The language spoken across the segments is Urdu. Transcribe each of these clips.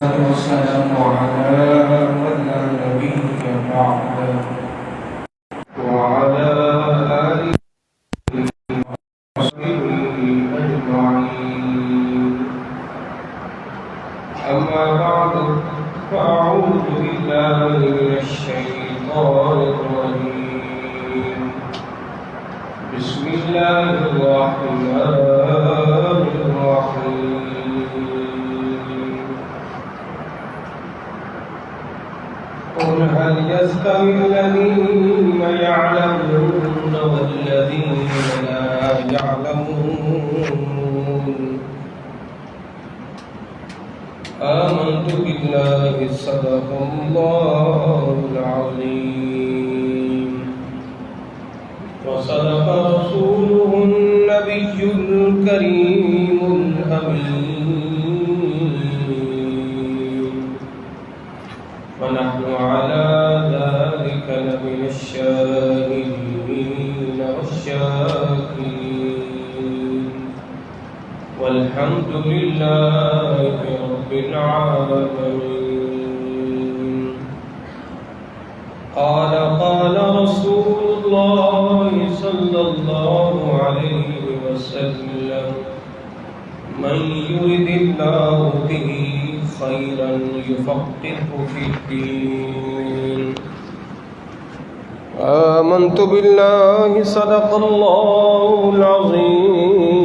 والسلام على من لا نبي بعده وعلى آله وصحبه أجمعين. أما بعد فأعوذ بالله من الشيطان الرجيم. بسم الله الرحمن الرحيم. قل هل يستوي الذين يعلمون والذين لا يعلمون؟ آمنت بالله صدق الله العظيم وصدق رسوله النبي الكريم الأمين، ونحن على ذلك لمن الشاهدين والشاكرين، والحمد لله رب العالمين. قال رسول الله صلى الله عليه وسلم: من يرد الله به خيرا يفقهه في الدين. آمنت بالله صدق الله العظيم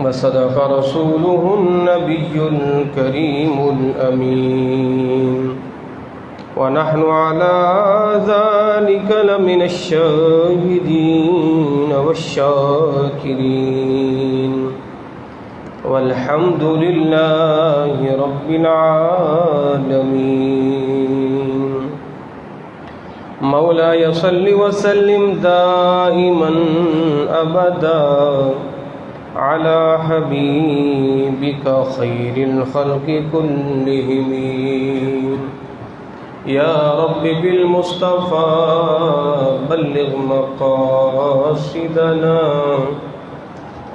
وصدق رسوله النبي الكريم الأمين، ونحن على ذلك لمن الشاهدين والشاكرين، والحمد لله رب العالمين. مولاي صل وسلم دائما أبدا على حبيبك خير الخلق كلهم. يا رب بالمصطفى بلغ مقاصدنا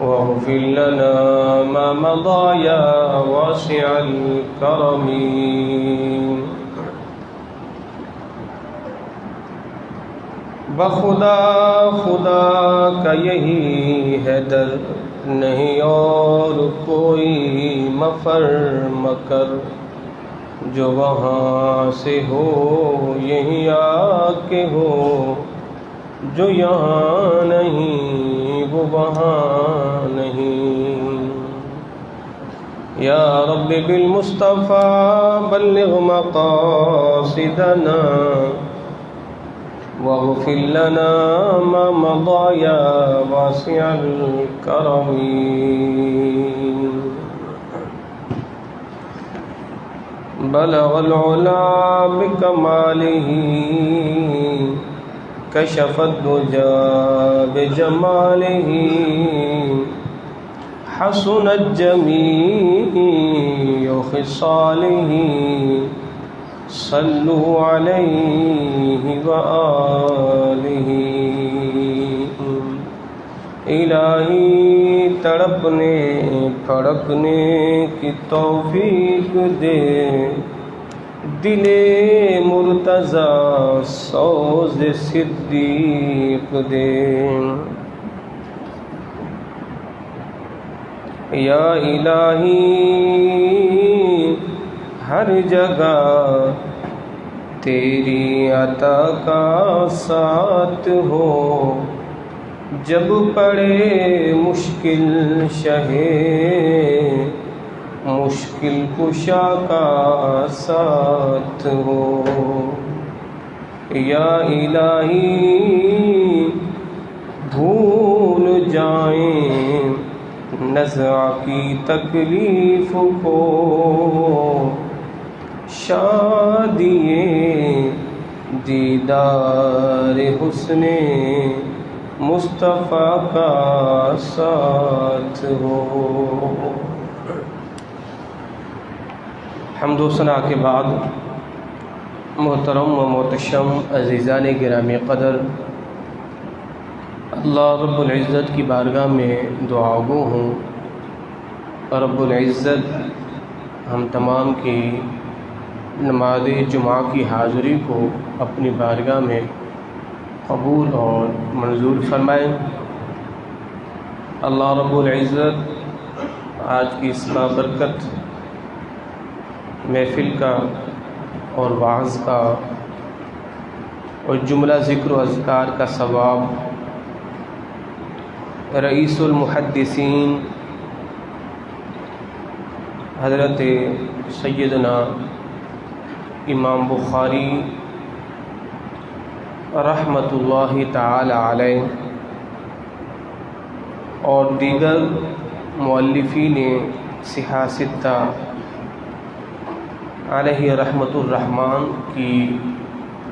واغفر لنا ما مضى يا واسع الكرم. بخدا خدا کا یہی ہے در، نہیں اور کوئی مفر مکر، جو وہاں سے ہو یہیں آ کے ہو، جو یہاں نہیں وہ وہاں نہیں. یا رب بالمصطفیٰ بلغ مقاصدنا واغفر لنا ما مضى يا واسع الكرم. بلغ العلا بکمالہ کشف الدجى بجمالہ حسنت جمیع خصالہ صلوا علیہ وآلہ. الہی تڑپنے پھڑکنے کی توفیق دے، دل مرتضیٰ سوز صدیق دے. یا الہی ہر جگہ تیری عطا کا ساتھ ہو، جب پڑے مشکل شہے مشکل کشا کا ساتھ ہو. یا الہی بھول جائیں نزع کی تکلیف کو، شادی دیدار حسن مصطفیٰ کا ساتھ ہو. حمد و ثنا کے بعد محترم و محتشم عزیزان گرامی قدر، اللہ رب العزت کی بارگاہ میں دعا گو ہوں رب العزت ہم تمام کی نماز جمعہ کی حاضری کو اپنی بارگاہ میں قبول اور منظور فرمائیں۔ اللہ رب العزت آج کی اس بابرکت محفل کا اور وعظ کا اور جملہ ذکر و اذکار کا ثواب رئیس المحدثین حضرت سیدنا امام بخاری رحمۃ اللہ تعالی علیہ اور دیگر مؤلفین صحاح ستہ علیہ رحمۃ الرحمن کی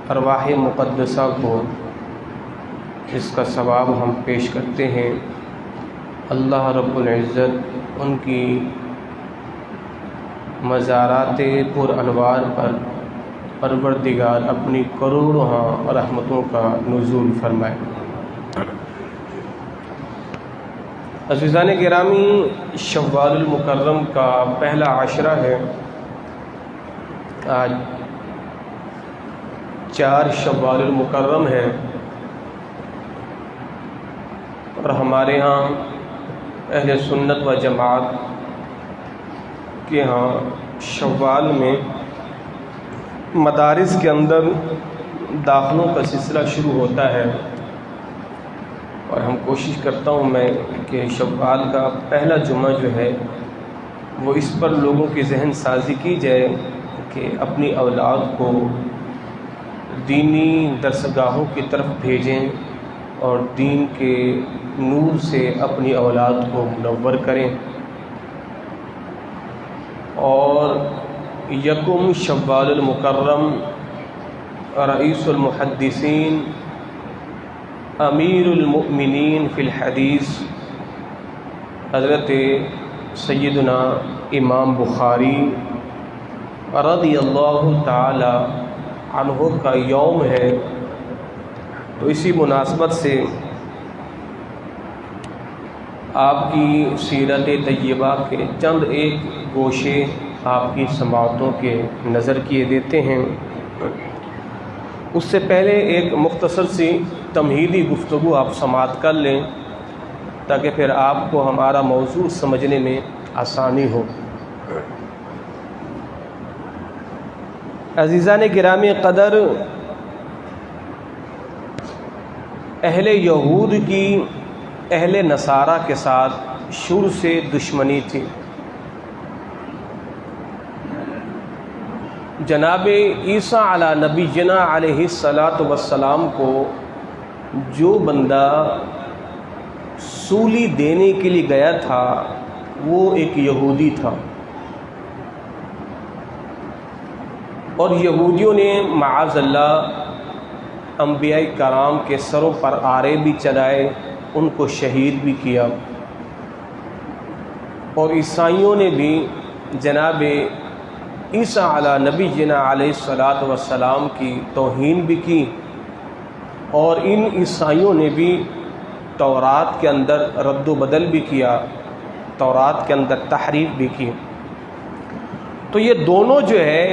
ارواح مقدسہ کو اس کا ثواب ہم پیش کرتے ہیں۔ اللہ رب العزت ان کی مزارات پر انوار پر پروردگار اپنی کروڑوں رحمتوں کا نزول فرمائے۔ عزیزان گرامی، شوال المکرم کا پہلا عشرہ ہے۔ آج 4 شوال المکرم ہے اور ہمارے ہاں اہل سنت و جماعت کے ہاں شوال میں مدارس کے اندر داخلوں کا سلسلہ شروع ہوتا ہے، اور ہم کوشش کرتا ہوں میں کہ شوال کا پہلا جمعہ جو ہے وہ اس پر لوگوں کی ذہن سازی کی جائے کہ اپنی اولاد کو دینی درسگاہوں کی طرف بھیجیں اور دین کے نور سے اپنی اولاد کو منور کریں۔ اور یکم شوال المکرم رئیس المحدثین امیر المؤمنین فی الحدیث حضرت سیدنا امام بخاری رضی اللہ تعالی عنہ کا یوم ہے، تو اسی مناسبت سے آپ کی سیرت طیبہ کے چند ایک گوشے آپ کی سماعتوں کے نظر کیے دیتے ہیں۔ اس سے پہلے ایک مختصر سی تمہیدی گفتگو آپ سماعت کر لیں تاکہ پھر آپ کو ہمارا موضوع سمجھنے میں آسانی ہو۔ عزیزان گرامی قدر، اہل یہود کی اہل نصارہ کے ساتھ شروع سے دشمنی تھی۔ جناب عیسیٰ علی نبینا علیہ الصلاۃ والسلام کو جو بندہ سولی دینے کے لیے گیا تھا وہ ایک یہودی تھا، اور یہودیوں نے معاذ اللہ انبیاء کرام کے سروں پر آرے بھی چلائے، ان کو شہید بھی کیا، اور عیسائیوں نے بھی جناب عیسیٰ علی نبینا علیہ الصلاۃ والسلام کی توہین بھی کی، اور ان عیسائیوں نے بھی تورات کے اندر رد و بدل بھی کیا، تورات کے اندر تحریف بھی کی۔ تو یہ دونوں جو ہے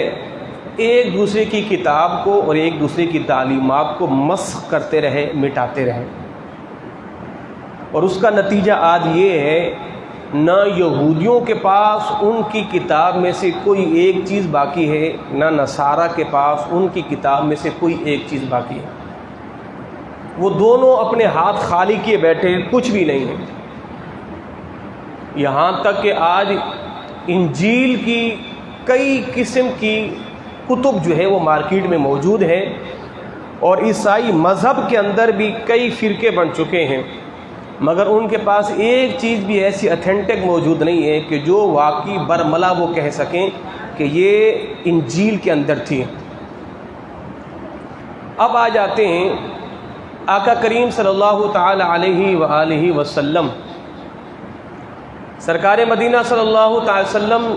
ایک دوسرے کی کتاب کو اور ایک دوسرے کی تعلیمات کو مسخ کرتے رہے، مٹاتے رہے، اور اس کا نتیجہ آج یہ ہے نہ یہودیوں کے پاس ان کی کتاب میں سے کوئی ایک چیز باقی ہے، نہ نصارہ کے پاس ان کی کتاب میں سے کوئی ایک چیز باقی ہے۔ وہ دونوں اپنے ہاتھ خالی کیے بیٹھے، کچھ بھی نہیں ہے۔ یہاں تک کہ آج انجیل کی کئی قسم کی کتب جو ہے وہ مارکیٹ میں موجود ہیں، اور عیسائی مذہب کے اندر بھی کئی فرقے بن چکے ہیں، مگر ان کے پاس ایک چیز بھی ایسی اتھینٹک موجود نہیں ہے کہ جو واقعی برملا وہ کہہ سکیں کہ یہ انجیل کے اندر تھی۔ اب آ جاتے ہیں آقا کریم صلی اللہ تعالی علیہ وآلہ وسلم، سرکار مدینہ صلی اللہ تعالی وسلم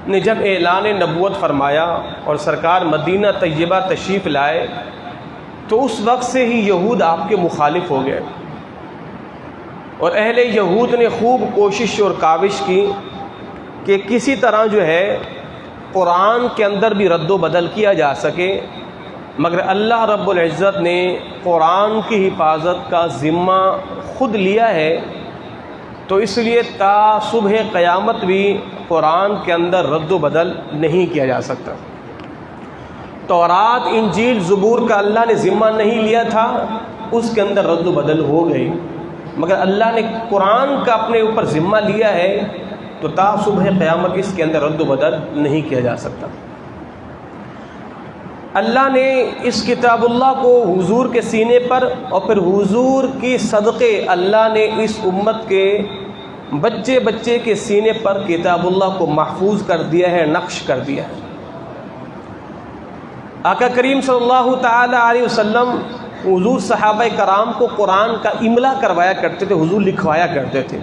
نے جب اعلان نبوت فرمایا اور سرکار مدینہ طیبہ تشریف لائے تو اس وقت سے ہی یہود آپ کے مخالف ہو گئے، اور اہل یہود نے خوب کوشش اور کاوش کی کہ کسی طرح جو ہے قرآن کے اندر بھی رد و بدل کیا جا سکے، مگر اللہ رب العزت نے قرآن کی حفاظت کا ذمہ خود لیا ہے، تو اس لیے تا صبح قیامت بھی قرآن کے اندر رد و بدل نہیں کیا جا سکتا۔ تورات، انجیل، زبور کا اللہ نے ذمہ نہیں لیا تھا، اس کے اندر رد و بدل ہو گئی، مگر اللہ نے قرآن کا اپنے اوپر ذمہ لیا ہے، تو تا صبح قیامت اس کے اندر رد و بدل نہیں کیا جا سکتا۔ اللہ نے اس کتاب اللہ کو حضور کے سینے پر اور پھر حضور کی صدقے اللہ نے اس امت کے بچے بچے کے سینے پر کتاب اللہ کو محفوظ کر دیا ہے، نقش کر دیا ہے۔ آقا کریم صلی اللہ تعالی علیہ وسلم حضور صحابہ کرام کو قرآن کا املا کروایا کرتے تھے، حضور لکھوایا کرتے تھے،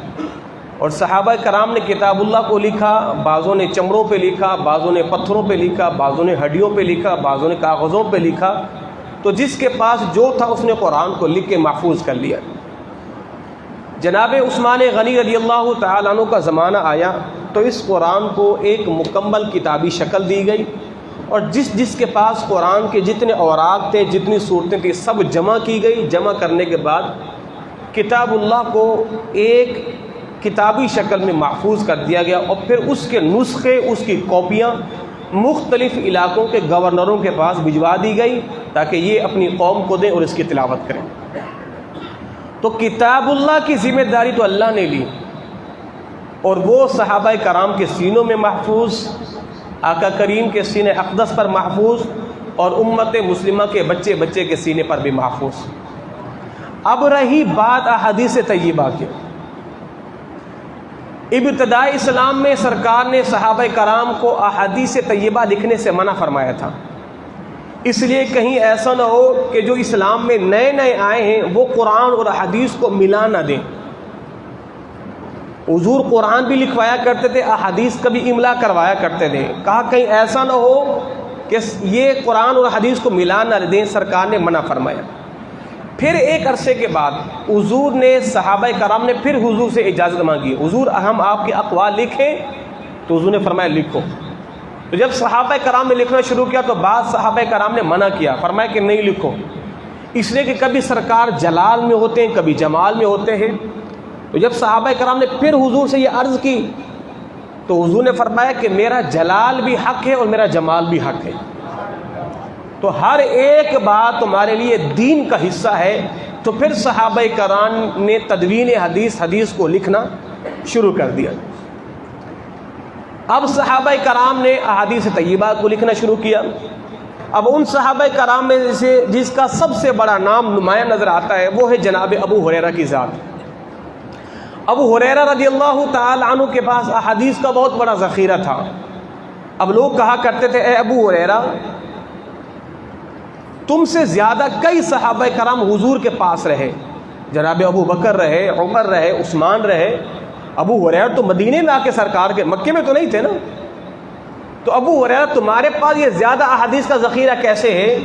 اور صحابہ کرام نے کتاب اللہ کو لکھا، بعضوں نے چمڑوں پہ لکھا، بعضوں نے پتھروں پہ لکھا، بعضوں نے ہڈیوں پہ لکھا، بعضوں نے کاغذوں پہ لکھا، تو جس کے پاس جو تھا اس نے قرآن کو لکھ کے محفوظ کر لیا۔ جناب عثمان غنی رضی اللہ تعالیٰ عنہ کا زمانہ آیا تو اس قرآن کو ایک مکمل کتابی شکل دی گئی، اور جس کے پاس قرآن کے جتنے اوراق تھے، جتنی صورتیں تھیں، سب جمع کی گئی۔ جمع کرنے کے بعد کتاب اللہ کو ایک کتابی شکل میں محفوظ کر دیا گیا، اور پھر اس کے نسخے، اس کی کاپیاں مختلف علاقوں کے گورنروں کے پاس بھجوا دی گئی تاکہ یہ اپنی قوم کو دیں اور اس کی تلاوت کریں۔ تو کتاب اللہ کی ذمہ داری تو اللہ نے لی، اور وہ صحابہ کرام کے سینوں میں محفوظ، آقا کریم کے سینے اقدس پر محفوظ، اور امت مسلمہ کے بچے بچے کے سینے پر بھی محفوظ۔ اب رہی بات احادیث طیبہ کی۔ ابتداء اسلام میں سرکار نے صحابہ کرام کو احادیث طیبہ لکھنے سے منع فرمایا تھا، اس لیے کہیں ایسا نہ ہو کہ جو اسلام میں نئے نئے آئے ہیں وہ قرآن اور حدیث کو ملا نہ دیں۔ حضور قرآن بھی لکھوایا کرتے تھے، احادیث کا بھی املا کروایا کرتے تھے، کہا کہیں ایسا نہ ہو کہ یہ قرآن اور حدیث کو ملا نہ دیں، سرکار نے منع فرمایا۔ پھر ایک عرصے کے بعد حضور نے، صحابہ کرام نے پھر حضور سے اجازت مانگی، حضور ہم آپ کے اقوال لکھیں؟ تو حضور نے فرمایا لکھو۔ تو جب صحابہ کرام نے لکھنا شروع کیا تو بعض صحابہ کرام نے منع کیا، فرمایا کہ نہیں لکھو، اس لیے کہ کبھی سرکار جلال میں ہوتے ہیں، کبھی جمال میں ہوتے ہیں۔ تو جب صحابہ کرام نے پھر حضور سے یہ عرض کی تو حضور نے فرمایا کہ میرا جلال بھی حق ہے اور میرا جمال بھی حق ہے، تو ہر ایک بات تمہارے لیے دین کا حصہ ہے۔ تو پھر صحابہ کرام نے تدوین حدیث کو لکھنا شروع کر دیا۔ اب صحابہ کرام نے احادیث طیبہ کو لکھنا شروع کیا۔ اب ان صحابہ کرام میں سے جس کا سب سے بڑا نام نمایاں نظر آتا ہے وہ ہے جناب ابو ہریرہ کی ذات۔ ابو ہریرہ رضی اللہ تعالی عنہ کے پاس احادیث کا بہت بڑا ذخیرہ تھا۔ اب لوگ کہا کرتے تھے اے ابو ہریرہ، تم سے زیادہ کئی صحابہ کرام حضور کے پاس رہے، جناب ابو بکر رہے، عمر رہے، عثمان رہے، ابو ہریرہ تو مدینے میں آ کے سرکار کے، مکے میں تو نہیں تھے نا، تو ابو ہریرہ تمہارے پاس یہ زیادہ احادیث کا ذخیرہ کیسے ہے؟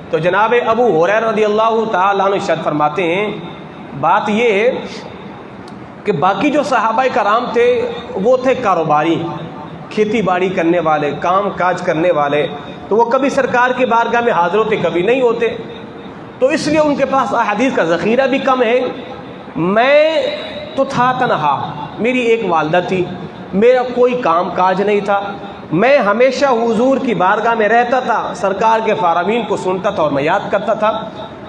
تو جناب ابو ہریرہ رضی اللہ تعالیٰ عنہ ارشاد فرماتے ہیں بات یہ ہے کہ باقی جو صحابہ کرام تھے وہ تھے کاروباری، کھیتی باڑی کرنے والے، کام کاج کرنے والے، تو وہ کبھی سرکار کی بارگاہ میں حاضر ہوتے، کبھی نہیں ہوتے، تو اس لیے ان کے پاس احادیث کا ذخیرہ بھی کم ہے۔ میں تو تھا تنہا، میری ایک والدہ تھی، میرا کوئی کام کاج نہیں تھا، میں ہمیشہ حضور کی بارگاہ میں رہتا تھا، سرکار کے فرامین کو سنتا تھا اور میں یاد کرتا تھا،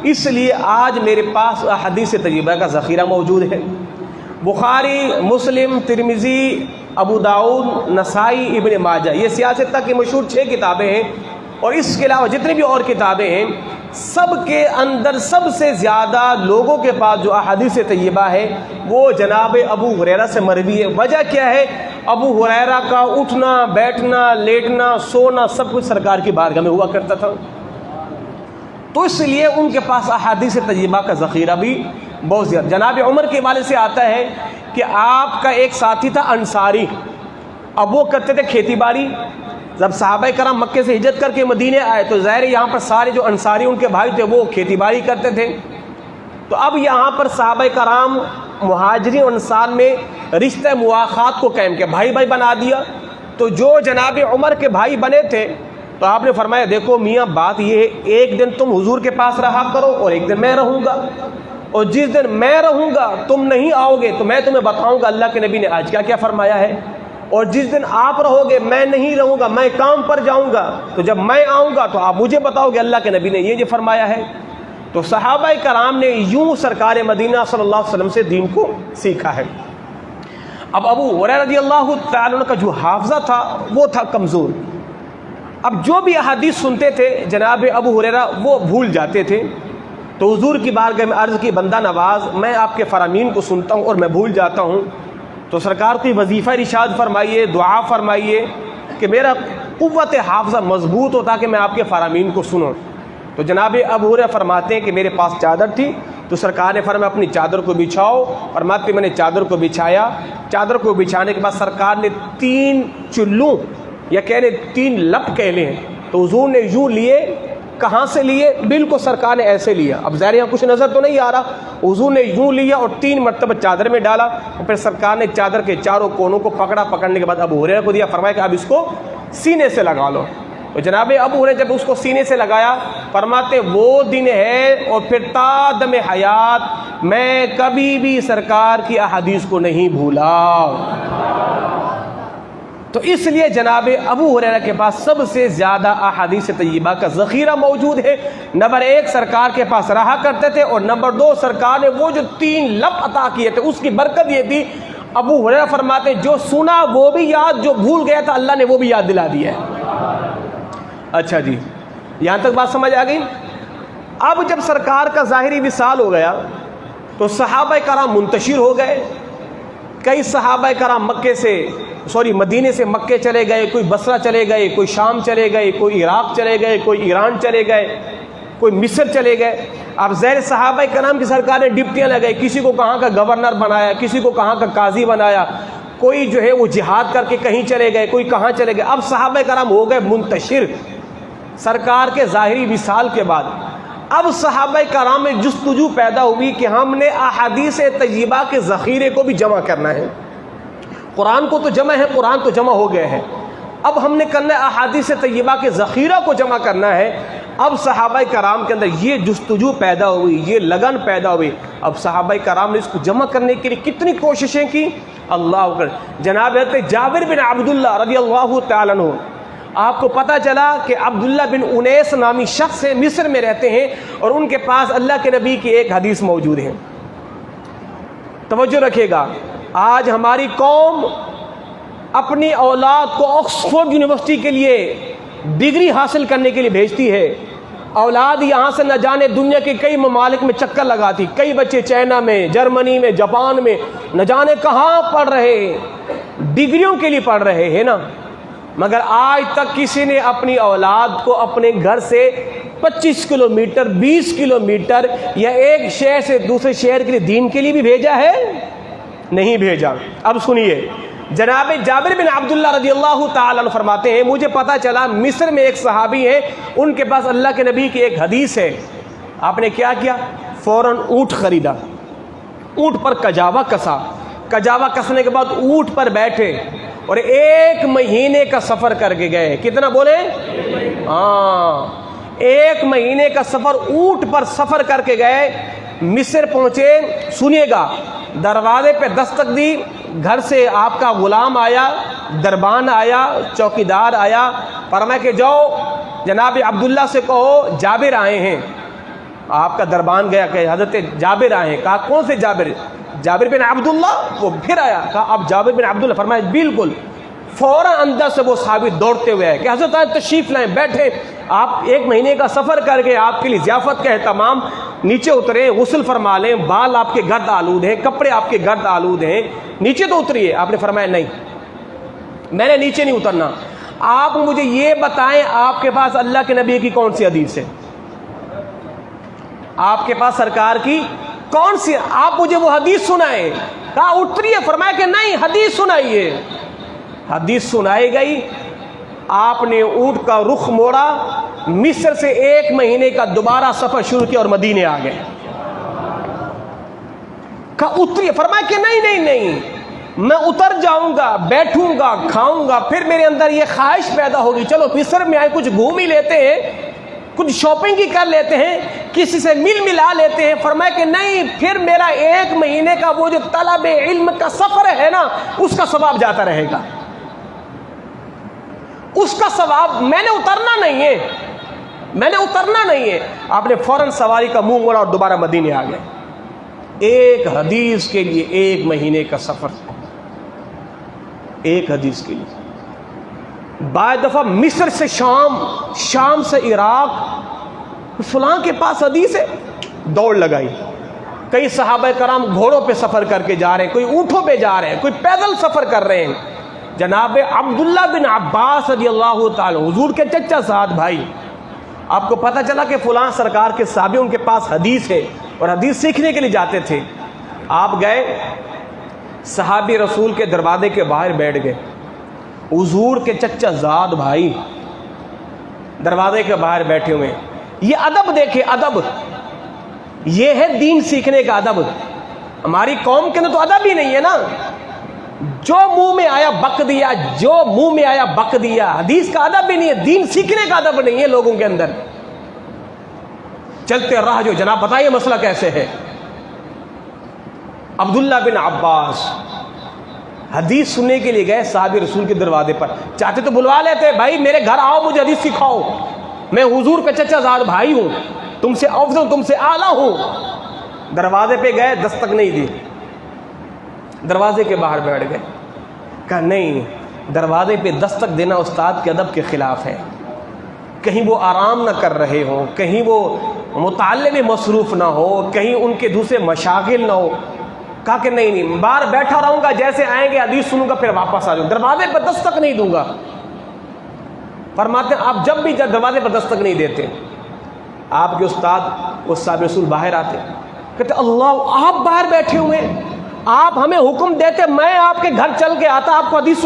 اس لیے آج میرے پاس احادیث طیبہ کا ذخیرہ موجود ہے۔ بخاری، مسلم، ترمذی، ابو داؤد، نسائی، ابن ماجہ، یہ سیاست تک کی مشہور 6 کتابیں ہیں، اور اس کے علاوہ جتنی بھی اور کتابیں ہیں، سب کے اندر سب سے زیادہ لوگوں کے پاس جو احادیث طیبہ ہے وہ جناب ابو ہریرہ سے مروی ہے۔ وجہ کیا ہے؟ ابو ہریرہ کا اٹھنا، بیٹھنا، لیٹنا، سونا سب کچھ سرکار کی بارگاہ میں ہوا کرتا تھا، تو اس لیے ان کے پاس احادیث طیبہ کا ذخیرہ بھی بہت زیادہ۔ جناب عمر کے حوالے سے آتا ہے کہ آپ کا ایک ساتھی تھا انصاری، اب وہ کرتے تھے کھیتی باڑی۔ جب صحابہ کرام مکے سے ہجرت کر کے مدینے آئے تو ظاہر یہاں پر سارے جو انصاری ان کے بھائی تھے وہ کھیتی باڑی کرتے تھے، تو اب یہاں پر صحابہ کرام مہاجرین اور انصار میں رشتہ مواخات کو قائم کیا، بھائی بھائی بنا دیا۔ تو جو جناب عمر کے بھائی بنے تھے تو آپ نے فرمایا دیکھو میاں بات یہ ہے، ایک دن تم حضور کے پاس رہا کرو اور ایک دن میں رہوں گا، اور جس دن میں رہوں گا تم نہیں آؤ گے تو میں تمہیں بتاؤں گا اللہ کے نبی نے آج کیا کیا فرمایا ہے، اور جس دن آپ رہو گے میں نہیں رہوں گا، میں کام پر جاؤں گا، تو جب میں آؤں گا تو آپ مجھے بتاؤ گے اللہ کے نبی نے یہ فرمایا ہے۔ تو صحابہ کرام نے یوں سرکار مدینہ صلی اللہ علیہ وسلم سے دین کو سیکھا ہے۔ اب ابو ہریرہ رضی اللہ تعالیٰ عنہ کا جو حافظہ تھا وہ تھا کمزور، اب جو بھی احادیث سنتے تھے جناب ابو ہریرہ وہ بھول جاتے تھے، تو حضور کی بارگاہ میں عرض کی بندہ نواز میں آپ کے فرامین کو سنتا ہوں اور میں بھول جاتا ہوں، تو سرکار کوئی وظیفہ ارشاد فرمائیے، دعا فرمائیے کہ میرا قوت حافظہ مضبوط ہو تاکہ میں آپ کے فرامین کو سنوں۔ تو جناب ابو ہریرہ فرماتے ہیں کہ میرے پاس چادر تھی، تو سرکار نے فرمایا اپنی چادر کو بچھاؤ، فرماتے میں نے چادر کو بچھایا، چادر کو بچھانے کے بعد سرکار نے 3 چلوں یا کہہ لیں 3 لپ کہہ لیں، تو حضور نے یوں لیے، کہاں سے لیے؟ بالکل سرکار نے ایسے لیا، اب ظاہر یہاں کچھ نظر تو نہیں آ رہا، حضور نے یوں لیا اور 3 مرتبہ چادر میں ڈالا، اور پھر سرکار نے چادر کے چاروں کونوں کو پکڑا، پکڑنے کے بعد ابو ہریرہ کو دیا، فرمایا کہ اب اس کو سینے سے لگا لو۔ تو جناب ابو ہریرہ جب اس کو سینے سے لگایا فرماتے وہ دن ہے اور پھر تا دم حیات میں کبھی بھی سرکار کی احادیث کو نہیں بھولا۔ تو اس لیے جناب ابو ہریرہ کے پاس سب سے زیادہ احادیث طیبہ کا ذخیرہ موجود ہے۔ نمبر 1 سرکار کے پاس رہا کرتے تھے، اور نمبر 2 سرکار نے وہ جو 3 لپ عطا کیے تھے اس کی برکت یہ تھی، ابو ہریرہ فرماتے جو سنا وہ بھی یاد، جو بھول گیا تھا اللہ نے وہ بھی یاد دلا دیا ہے۔ اچھا جی، یہاں تک بات سمجھ آ گئی۔ اب جب سرکار کا ظاہری وصال ہو گیا تو صحابہ کرام منتشر ہو گئے، کئی صحابہ کرام مدینے سے مکے چلے گئے، کوئی بصرہ چلے گئے، کوئی شام چلے گئے، کوئی عراق چلے گئے، کوئی ایران چلے گئے، کوئی مصر چلے گئے۔ اب زیر صحابہ کرام کی سرکار نے ڈپٹیاں لگائی، کسی کو کہاں کا گورنر بنایا، کسی کو کہاں کا قاضی بنایا، کوئی جو ہے وہ جہاد کر کے کہیں چلے گئے، کوئی کہاں چلے گئے۔ اب صحابہ کرام ہو گئے منتشر سرکار کے ظاہری وصال کے بعد۔ اب صحابہ کرام میں جستجو پیدا ہوئی کہ ہم نے احادیث طیبہ کے ذخیرے کو بھی جمع کرنا ہے، قرآن کو تو جمع ہے، قرآن تو جمع ہو گئے ہیں، اب ہم نے کرنا ہے احادیث طیبہ کے ذخیرہ کو جمع کرنا ہے۔ اب صحابہ کرام کے اندر یہ جستجو پیدا ہوئی، یہ لگن پیدا ہوئی، اب صحابہ کرام نے اس کو جمع کرنے کے لیے کتنی کوششیں کی، اللہ اکبر۔ جناب حضرت جابر بن عبداللہ رضی اللہ تعالیٰ عنہ، آپ کو پتہ چلا کہ عبداللہ بن انیس نامی شخص مصر میں رہتے ہیں اور ان کے پاس اللہ کے نبی کی ایک حدیث موجود ہے۔ توجہ رکھیے گا، آج ہماری قوم اپنی اولاد کو آکسفورڈ یونیورسٹی کے لیے ڈگری حاصل کرنے کے لیے بھیجتی ہے، اولاد یہاں سے نہ جانے دنیا کے کئی ممالک میں چکر لگاتی، کئی بچے چائنا میں، جرمنی میں، جاپان میں، نہ جانے کہاں پڑھ رہے ہیں، ڈگریوں کے لیے پڑھ رہے ہیں نا، مگر آج تک کسی نے اپنی اولاد کو اپنے گھر سے 25 کلومیٹر 20 کلومیٹر یا ایک شہر سے دوسرے شہر کے لیے دین کے لیے بھی بھیجا ہے؟ نہیں بھیجا۔ اب سنیے، جناب جابر بن عبداللہ رضی اللہ تعالیٰ عنہ فرماتے ہیں مجھے پتا چلا مصر میں ایک صحابی ہے، ان کے پاس اللہ کے نبی کی ایک حدیث ہے۔ آپ نے کیا کیا؟ فوراً اونٹ خریدا، اونٹ پر کجاوا کسا، کجاوا کسنے کے بعد اونٹ پر بیٹھے اور 1 مہینے کا سفر کر کے گئے۔ کتنا بولے؟ 1 مہینے کا سفر اونٹ پر سفر کر کے گئے، مصر پہنچے۔ سنیے گا، دروازے پہ دستک دی، گھر سے آپ کا غلام آیا، دربان آیا، چوکیدار آیا، فرمایا کہ جاؤ جناب عبداللہ سے کہو جابر آئے ہیں۔ آپ کا دربان گیا کہ حضرت جابر آئے ہیں۔ کہا کون سے جابر؟ جابر بن عبداللہ۔ وہ پھر آیا، کہا اب جابر بن عبداللہ؟ فرمایا بالکل۔ فوراً اندر سے وہ صحابی دوڑتے ہوئے آئے کہ حضرت آج تشریف لائیں، بیٹھے، آپ 1 مہینے کا سفر کر کے آپ کے لیے ضیافت کا اہتمام، نیچے اترے، غسل فرما لیں، بال آپ کے گرد آلود ہیں، کپڑے آپ کے گرد آلود ہیں، نیچے تو اتریے۔ آپ نے فرمایا نہیں، میں نے نیچے نہیں اترنا، آپ مجھے یہ بتائیں آپ کے پاس اللہ کے نبی کی کون سی حدیث ہے؟ آپ کے پاس سرکار کی کون سی؟ آپ مجھے وہ حدیث سنائیں۔ کہا اتریے، فرمایا کہ نہیں، حدیث سنائیے۔ حدیث سنائی گئی، آپ نے اونٹ کا رخ موڑا، مصر سے 1 مہینے کا دوبارہ سفر شروع کیا اور مدینے آ گئے۔ کہا اتریے، فرمایا کہ نہیں نہیں نہیں، میں اتر جاؤں گا، بیٹھوں گا، کھاؤں گا، پھر میرے اندر یہ خواہش پیدا ہوگی چلو مصر میں آئے کچھ گھوم ہی لیتے ہیں، کچھ شاپنگ ہی کر لیتے ہیں، کسی سے مل ملا لیتے ہیں۔ فرمایا کہ نہیں، پھر میرا 1 مہینے کا وہ جو طلب علم کا سفر ہے نا، اس کا ثواب جاتا رہے گا، اس کا ثواب۔ میں نے اترنا نہیں ہے، میں نے اترنا نہیں ہے۔ آپ نے فوراً سواری کا منہ موڑا اور دوبارہ مدینے آ گئے۔ ایک حدیث کے لیے 1 مہینے کا سفر، ایک حدیث کے لیے۔ بعض دفعہ مصر سے شام، شام سے عراق، فلاں کے پاس حدیث ہے، دوڑ لگائی۔ کئی صحابہ کرام گھوڑوں پہ سفر کر کے جا رہے ہیں، کوئی اونٹوں پہ جا رہے ہیں، کوئی پیدل سفر کر رہے ہیں۔ جناب عبداللہ بن عباس رضی اللہ تعالی، حضور کے چچا زاد بھائی، آپ کو پتہ چلا کہ فلاں سرکار کے صحابی ان کے پاس حدیث ہے اور حدیث سیکھنے کے لیے جاتے تھے۔ آپ گئے، صحابی رسول کے دروازے کے باہر بیٹھ گئے، حضور کے چچا زاد بھائی دروازے کے باہر بیٹھے ہوئے۔ یہ ادب دیکھے، ادب، یہ ہے دین سیکھنے کا ادب۔ ہماری قوم کے اندر تو ادب ہی نہیں ہے نا، جو منہ میں آیا بک دیا، جو منہ میں آیا بک دیا۔ حدیث کا ادب بھی نہیں ہے، دین سیکھنے کا ادب نہیں ہے لوگوں کے اندر۔ چلتے راہ جو، جناب بتائیے مسئلہ کیسے ہے؟ عبداللہ بن عباس حدیث سننے کے لیے گئے صحابی رسول کے دروازے پر، چاہتے تو بلوا لیتے، بھائی میرے گھر آؤ، مجھے حدیث سکھاؤ، میں حضور کا چچا زاد بھائی ہوں، تم سے افضل، تم سے اعلیٰ ہوں۔ دروازے پہ گئے، دستک نہیں دی، دروازے کے باہر بیٹھ گئے۔ کہا نہیں، دروازے پہ دستک دینا استاد کے ادب کے خلاف ہے، کہیں وہ آرام نہ کر رہے ہوں، کہیں وہ مطالعے میں مصروف نہ ہو، کہیں ان کے دوسرے مشاغل نہ ہو۔ کہا کہ نہیں نہیں، باہر بیٹھا رہوں گا، جیسے آئیں گے حدیث سنوں گا، پھر واپس آ جاؤں، دروازے پر دستک نہیں دوں گا۔ فرماتے ہیں آپ جب بھی دروازے پر دستک نہیں دیتے، آپ کے استاد اس صاحب رسول باہر آتے، کہتے اللہ، آپ باہر بیٹھے ہوئے، آپ ہمیں حکم دیتے، میں آپ کے گھر چل کے آتا، آپ کو حدیث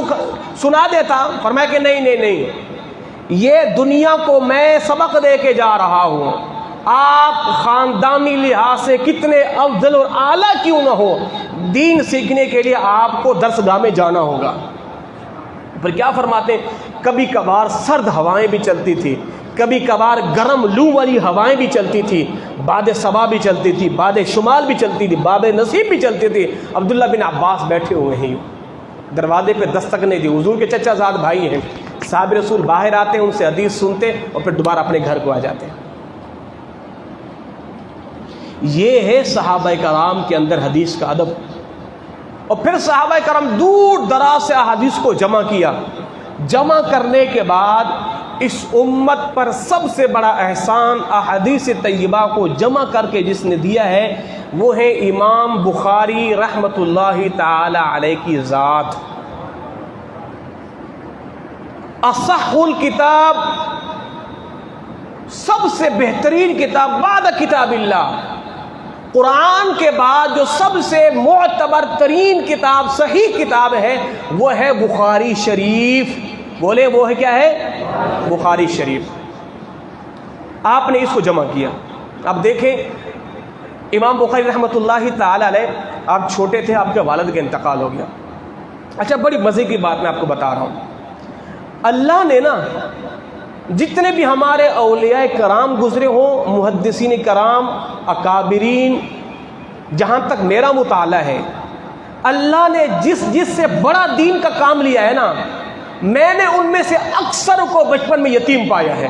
سنا دیتا۔ فرمایا کہ نہیں نہیں نہیں، یہ دنیا کو میں سبق دے کے جا رہا ہوں، آپ خاندانی لحاظ سے کتنے افضل اور اعلیٰ کیوں نہ ہو، دین سیکھنے کے لیے آپ کو درس گاہ میں جانا ہوگا۔ پھر کیا فرماتے ہیں، کبھی کبھار سرد ہوائیں بھی چلتی تھی، کبھی کبھار گرم لو والی ہوائیں بھی چلتی تھی، باد صبا بھی چلتی تھی، باد شمال بھی چلتی تھی، باد نصیب بھی چلتی تھی۔ عبداللہ بن عباس بیٹھے ہوئے ہیں، دروازے پہ دستک نہیں دی، حضور کے چچا زاد بھائی ہیں، صحابہ رسول باہر آتے ہیں، ان سے حدیث سنتے اور پھر دوبارہ اپنے گھر کو آ جاتے ہیں۔ یہ ہے صحابہ کرام کے اندر حدیث کا ادب۔ اور پھر صحابہ کرام دور دراز سے احادیث کو جمع کیا، جمع کرنے کے بعد اس امت پر سب سے بڑا احسان احادیث طیبہ کو جمع کر کے جس نے دیا ہے وہ ہے امام بخاری رحمۃ اللہ تعالی علیہ کی ذات۔ اصح الکتاب، سب سے بہترین کتاب بعد کتاب اللہ، قرآن کے بعد جو سب سے معتبر ترین کتاب، صحیح کتاب ہے، وہ ہے بخاری شریف۔ بولے وہ ہے کیا ہے؟ بخاری شریف۔ آپ نے اس کو جمع کیا۔ اب دیکھیں امام بخاری رحمۃ اللہ تعالی علیہ، آپ چھوٹے تھے، آپ کے والد کا انتقال ہو گیا۔ اچھا، بڑی مزے کی بات میں آپ کو بتا رہا ہوں، اللہ نے نا جتنے بھی ہمارے اولیاء کرام گزرے ہوں، محدثین کرام، اکابرین، جہاں تک میرا مطالعہ ہے، اللہ نے جس سے بڑا دین کا کام لیا ہے نا، میں نے ان میں سے اکثر کو بچپن میں یتیم پایا ہے۔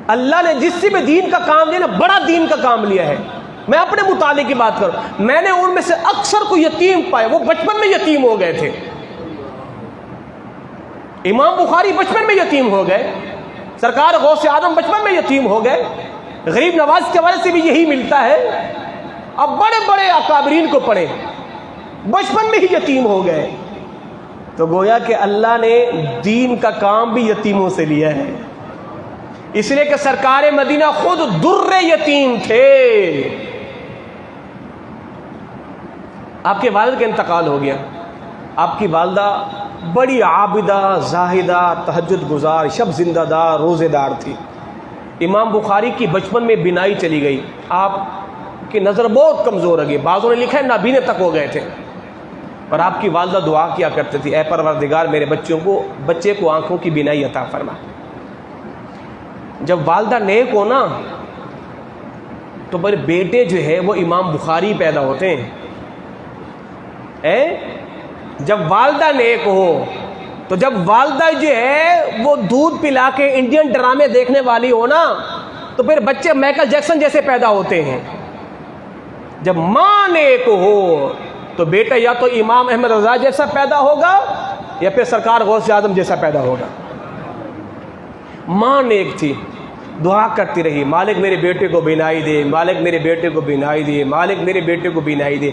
اللہ نے جس سے بھی دین کا کام لیا نا، بڑا دین کا کام لیا ہے، میں اپنے مطالعے کی بات کروں، میں نے ان میں سے اکثر کو یتیم پایا، وہ بچپن میں یتیم ہو گئے تھے۔ امام بخاری بچپن میں یتیم ہو گئے، سرکار غوث اعظم بچپن میں یتیم ہو گئے، غریب نواز کے حوالے سے بھی یہی ملتا ہے۔ اب بڑے بڑے اکابرین کو پڑھے، بچپن میں ہی یتیم ہو گئے، تو گویا کہ اللہ نے دین کا کام بھی یتیموں سے لیا ہے، اس لیے کہ سرکار مدینہ خود در یتیم تھے۔ آپ کے والد کا انتقال ہو گیا، آپ کی والدہ بڑی عابدہ، زاہدہ، تہجد گزار، شب زندہ دار، روزے دار تھی۔ امام بخاری کی بچپن میں بینائی چلی گئی، آپ کہ نظر بہت کمزور ہو گئی، بعضوں نے لکھا ہے نابینے تک ہو گئے تھے، پر آپ کی والدہ دعا کیا کرتے تھی، اے پروردگار میرے بچے کو آنکھوں کی بینائی عطا فرما۔ جب والدہ نیک ہو نا تو میرے بیٹے جو ہے وہ امام بخاری پیدا ہوتے ہیں۔ جب والدہ نیک ہو تو جب والدہ جو ہے وہ دودھ پلا کے انڈین ڈرامے دیکھنے والی ہو نا تو پھر بچے مائیکل جیکسن جیسے پیدا ہوتے ہیں۔ جب ماں نیک ہو تو بیٹا یا تو امام احمد رضا جیسا پیدا ہوگا یا پھر سرکار غوث اعظم جیسا پیدا ہوگا۔ ماں نیک تھی، دعا کرتی رہی، مالک میرے بیٹے کو بینائی دے، مالک میرے بیٹے کو بینائی دے، مالک میرے بیٹے کو بینائی دے۔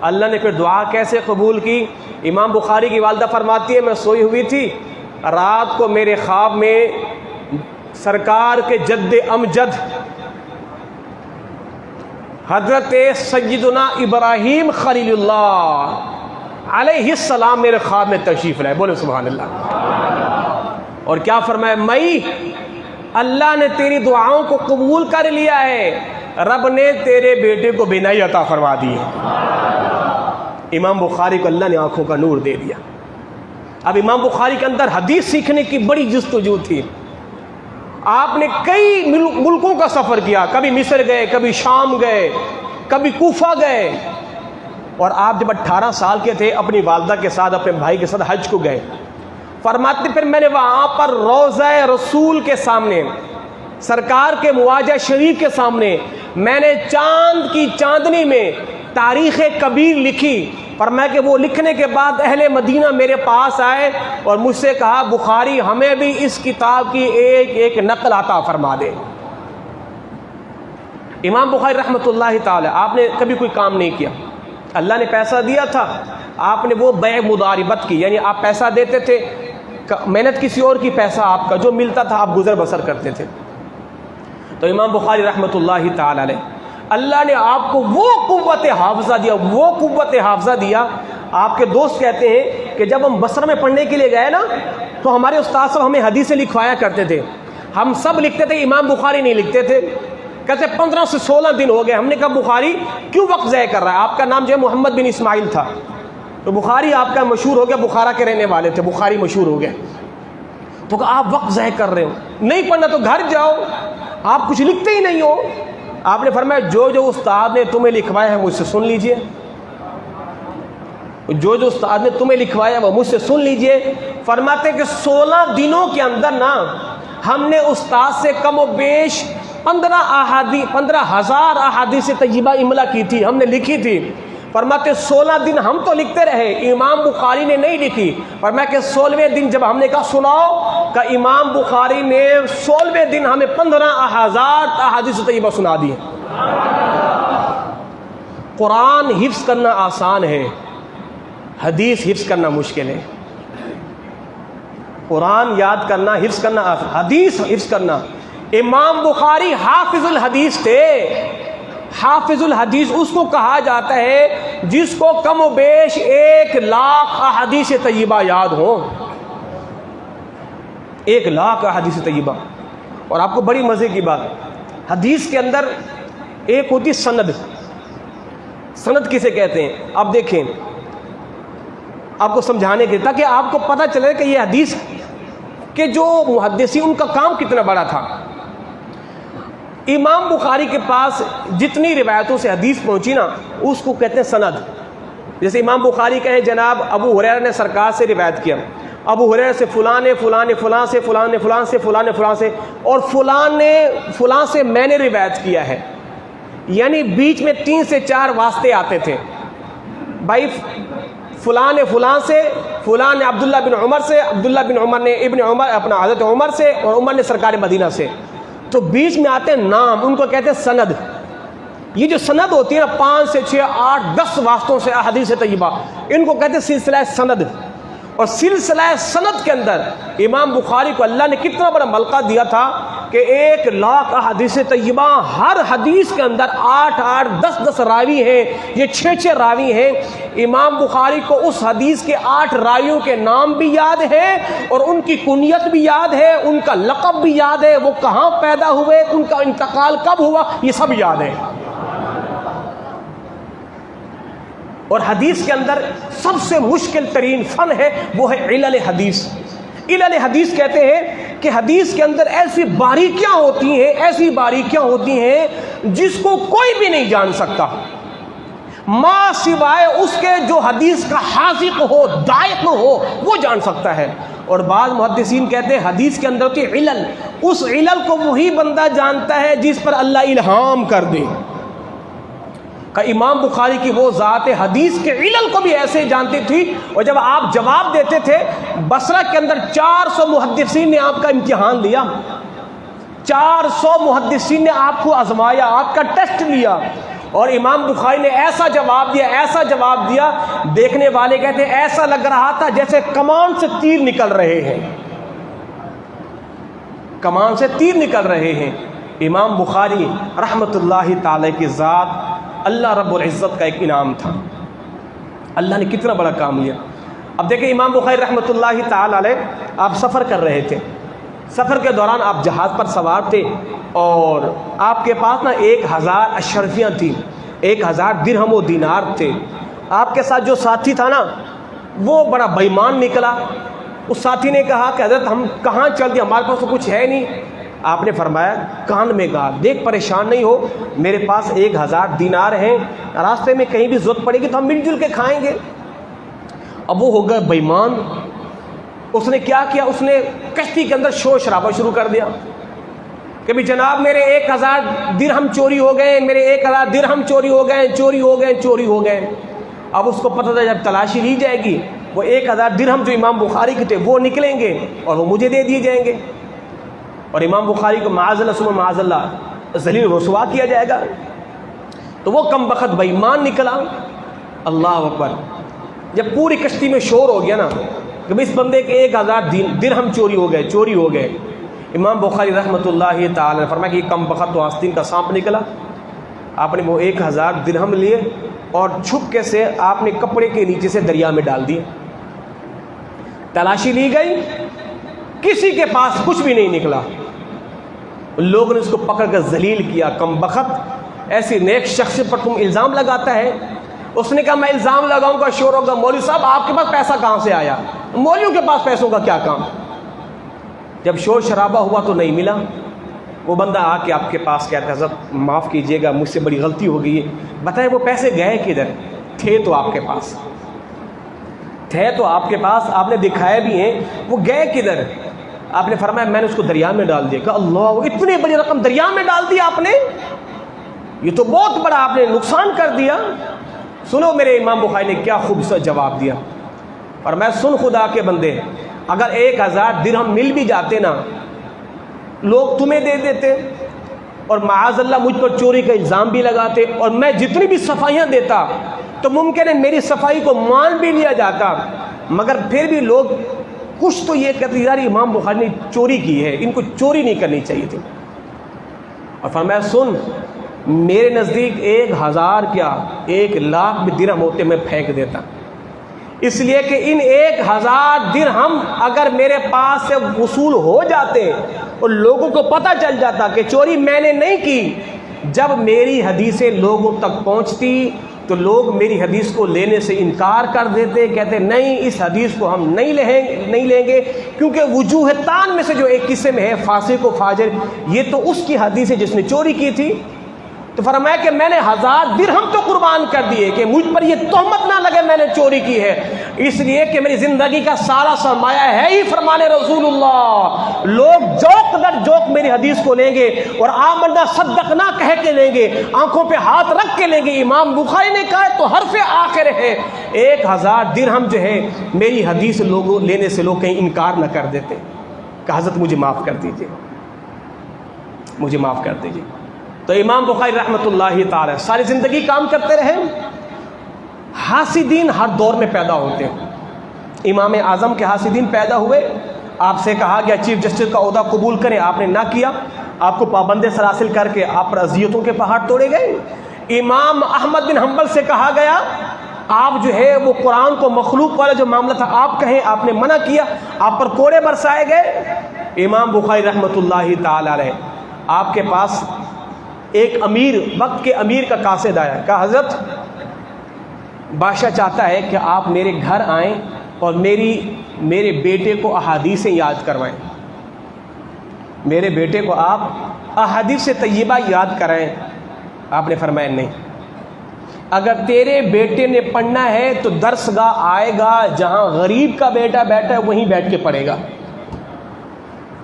اللہ نے پھر دعا کیسے قبول کی؟ امام بخاری کی والدہ فرماتی ہے میں سوئی ہوئی تھی، رات کو میرے خواب میں سرکار کے جد امجد حضرت سیدنا ابراہیم خلیل اللہ علیہ السلام میرے خواب میں تشریف لائے، بولے سبحان اللہ۔ اور کیا فرمایا؟ مئی اللہ نے تیری دعاؤں کو قبول کر لیا ہے، رب نے تیرے بیٹے کو بینائی عطا فرما دی ہے۔ امام بخاری کو اللہ نے آنکھوں کا نور دے دیا۔ اب امام بخاری کے اندر حدیث سیکھنے کی بڑی جستجو تھی۔ آپ نے کئی ملکوں کا سفر کیا، کبھی مصر گئے، کبھی شام گئے، کبھی کوفہ گئے، اور آپ جب 18 سال کے تھے اپنی والدہ کے ساتھ اپنے بھائی کے ساتھ حج کو گئے۔ فرماتے پھر میں نے وہاں پر روضہ رسول کے سامنے، سرکار کے مواجہ شریف کے سامنے، میں نے چاند کی چاندنی میں تاریخ کبیر لکھی۔ فرمایا کہ وہ لکھنے کے بعد اہل مدینہ میرے پاس آئے اور مجھ سے کہا بخاری ہمیں بھی اس کتاب کی ایک ایک نقل عطا فرما دے۔ امام بخاری رحمۃ اللہ تعالی، آپ نے کبھی کوئی کام نہیں کیا، اللہ نے پیسہ دیا تھا، آپ نے وہ بیع مضاربت کی، یعنی آپ پیسہ دیتے تھے، محنت کسی اور کی، پیسہ آپ کا جو ملتا تھا آپ گزر بسر کرتے تھے۔ تو امام بخاری رحمۃ اللہ تعالی علیہ، اللہ نے آپ کو وہ قوت حافظہ دیا، وہ قوت حافظہ دیا۔ آپ کے دوست کہتے ہیں کہ جب ہم بصرہ میں پڑھنے کے لیے گئے نا تو ہمارے استاد صاحب ہمیں حدیثیں لکھوایا کرتے تھے، ہم سب لکھتے تھے، امام بخاری نہیں لکھتے تھے۔ کہتے 15 سے 16 دن ہو گئے، ہم نے کہا بخاری کیوں وقت ضائع کر رہا ہے؟ آپ کا نام جو ہے محمد بن اسماعیل تھا، تو بخاری آپ کا مشہور ہو گیا، بخارا کے رہنے والے تھے، بخاری مشہور ہو گئے۔ تو کہا آپ وقت ضائع کر رہے ہو، نہیں پڑھنا تو گھر جاؤ، آپ کچھ لکھتے ہی نہیں ہو۔ آپ نے فرمایا جو جو استاد نے تمہیں لکھوایا ہے مجھ سے سن لیجئے، جو جو استاد نے تمہیں لکھوایا وہ مجھ سے سن لیجئے۔ فرماتے کہ 16 دنوں کے اندر نا ہم نے استاد سے کم و بیش 15,000 احادیث طیبہ املا کی تھی، ہم نے لکھی تھی۔ فرماتے 16 دن ہم تو لکھتے رہے، امام بخاری نے نہیں لکھی۔ فرمایا کہ 16ویں دن جب ہم نے کہا سناؤ، کہ امام بخاری نے 16ویں دن ہمیں 15,000 احادیث طیبہ سنا دی۔ قرآن حفظ کرنا آسان ہے، حدیث حفظ کرنا مشکل ہے۔ قرآن یاد کرنا، حفظ کرنا آسان، حدیث حفظ کرنا۔ امام بخاری حافظ الحدیث تھے۔ حافظ الحدیث اس کو کہا جاتا ہے جس کو کم و بیش 1,00,000 احادیث طیبہ یاد ہو، 1,00,000 احادیث طیبہ۔ اور آپ کو بڑی مزے کی بات، حدیث کے اندر ایک ہوتی سند۔ سند کسے کہتے ہیں؟ آپ دیکھیں، آپ کو سمجھانے کے تاکہ آپ کو پتہ چلے کہ یہ حدیث کہ جو محدثین ان کا کام کتنا بڑا تھا۔ امام بخاری کے پاس جتنی روایتوں سے حدیث پہنچی نا اس کو کہتے ہیں سند۔ جیسے امام بخاری کہیں جناب ابو ہریرہ نے سرکار سے روایت کیا، ابو ہریرہ سے فلاں نے فلاں نے فلاں سے فلاں نے فلاں سے فلاں نے فلاں سے، اور فلاں نے فلاں سے میں نے روایت کیا ہے، یعنی بیچ میں 3 سے 4 واسطے آتے تھے۔ بھائی فلاں نے فلاں سے، فلاں نے عبداللہ بن عمر سے، عبداللہ بن عمر نے ابن عمر اپنا حضرت عمر سے، اور عمر نے سرکار مدینہ سے، تو بیچ میں آتے ہیں نام، ان کو کہتے ہیں سند۔ یہ جو سند ہوتی ہے نا 5 سے 6 8 10 واسطوں سے احادیث طیبہ، ان کو کہتے ہیں سلسلہ سند۔ اور سلسلہ سند کے اندر امام بخاری کو اللہ نے کتنا بڑا ملکہ دیا تھا کہ 1,00,000 احادیث طیبہ، ہر حدیث کے اندر 8 8 10 10 راوی ہیں، یہ 6 6 راوی ہیں۔ امام بخاری کو اس حدیث کے 8 راویوں کے نام بھی یاد ہیں، اور ان کی کنیت بھی یاد ہے، ان کا لقب بھی یاد ہے، وہ کہاں پیدا ہوئے، ان کا انتقال کب ہوا، یہ سب یاد ہے۔ اور حدیث کے اندر سب سے مشکل ترین فن ہے وہ ہے علل حدیث۔ علل حدیث کہتے ہیں کہ حدیث کے اندر ایسی باریکیاں ہوتی ہیں جس کو کوئی بھی نہیں جان سکتا ماں سوائے اس کے جو حدیث کا حاذق ہو، دائق ہو، وہ جان سکتا ہے۔ اور بعض محدثین کہتے ہیں حدیث کے اندر ہوتی علل، اس علل کو وہی بندہ جانتا ہے جس پر اللہ الہام کر دے۔ کہ امام بخاری کی وہ ذات حدیث کے علل کو بھی ایسے جانتی تھی، اور جب آپ جواب دیتے تھے بصرہ کے اندر 400 محدثین نے آپ کا امتحان لیا، 400 محدثین نے آپ کو آزمایا، آپ کا ٹیسٹ لیا، اور امام بخاری نے ایسا جواب دیا دیکھنے والے کہتے ہیں ایسا لگ رہا تھا جیسے کمان سے تیر نکل رہے ہیں۔ امام بخاری رحمت اللہ تعالی کی ذات اللہ رب العزت کا ایک انعام تھا۔ اللہ نے کتنا بڑا کام لیا۔ اب دیکھیں امام بخاری رحمت اللہ تعالی علیہ، آپ سفر کر رہے تھے، سفر کے دوران آپ جہاز پر سوار تھے، اور آپ کے پاس 1000 اشرفیاں تھیں، 1000 درہم و دینار تھے۔ آپ کے ساتھ جو ساتھی تھا نا وہ بڑا بے ایمان نکلا۔ اس ساتھی نے کہا کہ حضرت ہم کہاں چل دیں، ہمارے پاس تو کچھ ہے نہیں۔ آپ نے فرمایا کان میں کہا دیکھ پریشان نہیں ہو، میرے پاس 1000 دینار ہیں، راستے میں کہیں بھی ضرورت پڑے گی تو ہم مل جل کے کھائیں گے۔ اب وہ ہو گئے بے ایمان۔ اس نے کیا کیا، اس نے کشتی کے اندر شور شرابہ شروع کر دیا کہ بھی جناب میرے 1000 درہم چوری ہو گئے، میرے 1000 درہم چوری ہو گئے۔ اب اس کو پتہ تھا جب تلاشی لی جائے گی وہ 1000 درہم جو امام بخاری کے تھے وہ نکلیں گے اور وہ مجھے دے دیے جائیں گے، اور امام بخاری کو معاذ اللہ ثم معاذ اللہ ذلیل رسوا کیا جائے گا۔ تو وہ کم بخت بے ایمان نکلا۔ اللہ اکبر۔ جب پوری کشتی میں شور ہو گیا نا کہ اس بندے کے 1000 درہم چوری ہو گئے، امام بخاری رحمۃ اللہ تعالی نے فرمایا کہ یہ کم بخت تو آستین کا سانپ نکلا۔ آپ نے وہ 1000 درہم لیے اور چھپکے سے آپ نے کپڑے کے نیچے سے دریا میں ڈال دیے۔ تلاشی لی گئی، کسی کے پاس کچھ بھی نہیں نکلا۔ لوگوں نے اس کو پکڑ کر ذلیل کیا، کم بخت ایسی نیک شخص پر تم الزام لگاتا ہے۔ اس نے کہا میں الزام لگاؤں گا، شور ہوگا، مولوی صاحب آپ کے پاس پیسہ کہاں سے آیا؟ مولویوں کے پاس پیسوں کا کیا کام؟ جب شور شرابہ ہوا تو نہیں ملا۔ وہ بندہ آ کے آپ کے پاس کہتا ہے حضرت معاف کیجیے گا مجھ سے بڑی غلطی ہو گئی ہے، بتائیں وہ پیسے گئے کدھر؟ تھے تو آپ کے پاس، آپ نے دکھائے بھی ہیں، وہ گئے کدھر؟ آپ نے فرمایا میں نے اس کو دریا میں ڈال دیا۔ کہ اللہ، اتنی بڑی رقم دریا میں ڈال دی آپ نے، یہ تو بہت بڑا آپ نے نقصان کر دیا۔ سنو میرے امام بخاری نے کیا خوبصورت جواب دیا، اور میں سن خدا کے بندے، اگر 1000 درہم مل بھی جاتے نا، لوگ تمہیں دے دیتے اور معاذ اللہ مجھ پر چوری کا الزام بھی لگاتے، اور میں جتنی بھی صفائیاں دیتا تو ممکن ہے میری صفائی کو مان بھی لیا جاتا، مگر پھر بھی لوگ کچھ تو یہ کہتے یار امام بخاری نے چوری کی ہے، ان کو چوری نہیں کرنی چاہیے تھی۔ اور فرمایا سن، میرے نزدیک 1000 کیا 1,00,000 بھی درہم ہوتے میں پھینک دیتا، اس لیے کہ ان 1000 درہم اگر میرے پاس سے وصول ہو جاتے اور لوگوں کو پتہ چل جاتا کہ چوری میں نے نہیں کی، جب میری حدیثیں لوگوں تک پہنچتی تو لوگ میری حدیث کو لینے سے انکار کر دیتے، کہتے نہیں اس حدیث کو ہم نہیں لیں گے، کیونکہ وجوہ تان میں سے جو ایک قسم ہے فاسق و فاجر، یہ تو اس کی حدیث ہے جس نے چوری کی تھی۔ تو فرمایا کہ میں نے 1000 درہم تو قربان کر دیے کہ مجھ پر یہ تہمت نہ لگے میں نے چوری کی ہے، اس لیے کہ میری زندگی کا سارا سرمایہ ہے ہی فرمان رسول اللہ۔ لوگ جوک در جوک میری حدیث کو لیں گے اور آمنا صدقنا کہہ کے لیں گے، آنکھوں پہ ہاتھ رکھ کے لیں گے۔ امام بخاری نے کہا تو حرف آخر ہے 1000 درہم جو ہے میری حدیث لوگوں لینے سے لوگ کہیں انکار نہ کر دیتے کہ حضرت مجھے معاف کر دیجیے، مجھے معاف کر دیجیے۔ تو امام بخاری رحمۃ اللہ تعالی ساری زندگی کام کرتے رہے۔ حاسدین ہر دور میں پیدا ہوتے ہیں۔ امام اعظم کے حاسدین پیدا ہوئے، آپ سے کہا گیا چیف جسٹس کا عہدہ قبول کریں، آپ نے نہ کیا، آپ کو پابند سلاسل کر کے آپ پر اذیتوں کے پہاڑ توڑے گئے۔ امام احمد بن حنبل سے کہا گیا آپ جو ہے وہ قرآن کو مخلوق والا جو معاملہ تھا آپ کہیں، آپ نے منع کیا، آپ پر کوڑے برسائے گئے۔ امام بخاری رحمۃ اللہ تعالی علیہ، آپ کے پاس ایک امیر، وقت کے امیر کا قاصد آیا، کہا حضرت بادشاہ چاہتا ہے کہ آپ میرے گھر آئیں اور میرے بیٹے کو احادیث یاد کروائیں، میرے بیٹے کو آپ احادیث طیبہ یاد کرائیں۔ آپ نے فرمایا نہیں، اگر تیرے بیٹے نے پڑھنا ہے تو درس گاہ آئے گا، جہاں غریب کا بیٹا بیٹھا ہے وہیں بیٹھ کے پڑھے گا۔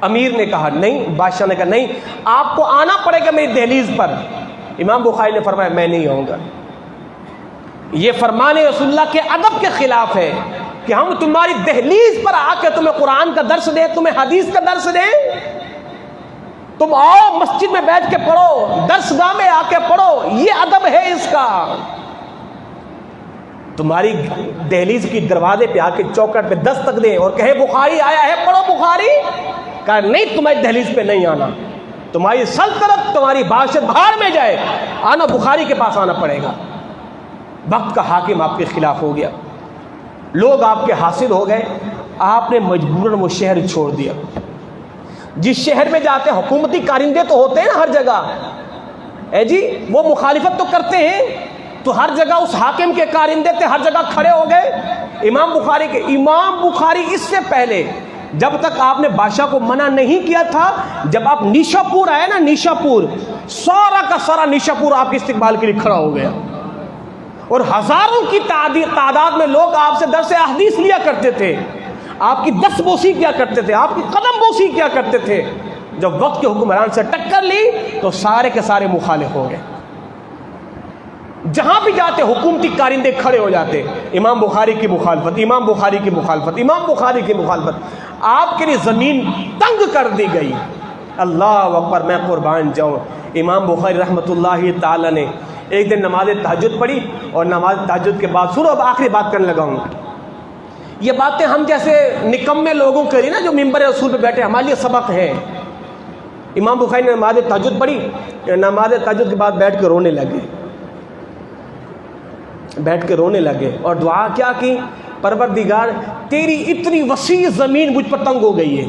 امیر نے کہا نہیں، بادشاہ نے کہا نہیں، آپ کو آنا پڑے گا میری دہلیز پر۔ امام بخاری نے فرمایا میں نہیں آؤں گا۔ یہ فرمان رسول اللہ کے ادب کے خلاف ہے کہ ہم تمہاری دہلیز پر آ کے تمہیں قرآن کا درس دیں، تمہیں حدیث کا درس دیں۔ تم آؤ مسجد میں بیٹھ کے پڑھو، درس گاہ میں آ کے پڑھو، یہ ادب ہے اس کا۔ تمہاری دہلیز کی دروازے پہ آ کے چوکٹ پہ دستک دیں اور کہے بخاری آیا ہے پڑھو بخاری، کہا نہیں، تمہاری دہلیز پہ نہیں آنا، تمہاری سلطنت تمہاری بادشاہت باہر میں جائے، آنا بخاری کے پاس آنا پڑے گا۔ وقت کا حاکم آپ کے خلاف ہو گیا، لوگ آپ کے حاصل ہو گئے، آپ نے مجبوراً وہ شہر چھوڑ دیا۔ جس شہر میں جاتے حکومتی کارندے تو ہوتے ہیں نا ہر جگہ، اے جی وہ مخالفت تو کرتے ہیں، تو ہر جگہ اس حاکم کے کارندے تھے، ہر جگہ کھڑے ہو گئے۔ امام بخاری اس سے پہلے جب تک آپ نے بادشاہ کو منع نہیں کیا تھا، جب آپ نیشا پور آئے نا، نیشا پور، سارا کا سارا نیشا پور آپ کے استقبال کے لیے کھڑا ہو گیا، اور ہزاروں کی تعداد میں لوگ آپ سے درس احادیث لیا کرتے تھے، آپ کی دست بوسی کیا کرتے تھے، آپ کی قدم بوسی کیا کرتے تھے۔ جب وقت کے حکمران سے ٹکر لی تو سارے کے سارے مخالف ہو گئے، جہاں بھی جاتے حکومتی کارندے کھڑے ہو جاتے، امام بخاری کی مخالفت، امام بخاری کی مخالفت، امام بخاری کی مخالفت۔ آپ کے لیے زمین تنگ کر دی گئی۔ اللہ اکبر، میں قربان جاؤں، امام بخاری رحمۃ اللہ تعالی نے ایک دن نماز تہجد پڑھی، اور نماز تہجد کے بعد سنو، اب آخری بات کرنے لگا ہوں۔ یہ باتیں ہم جیسے نکمے لوگوں کے لیے نا جو ممبر رسول پہ بیٹھے، ہمارے لیے سبق ہے۔ امام بخاری نے نماز تہجد پڑھی، نماز تہجد کے بعد بیٹھ کے رونے لگے، اور دعا کیا کی، پروردگار تیری اتنی وسیع زمین مجھ پر تنگ ہو گئی ہے،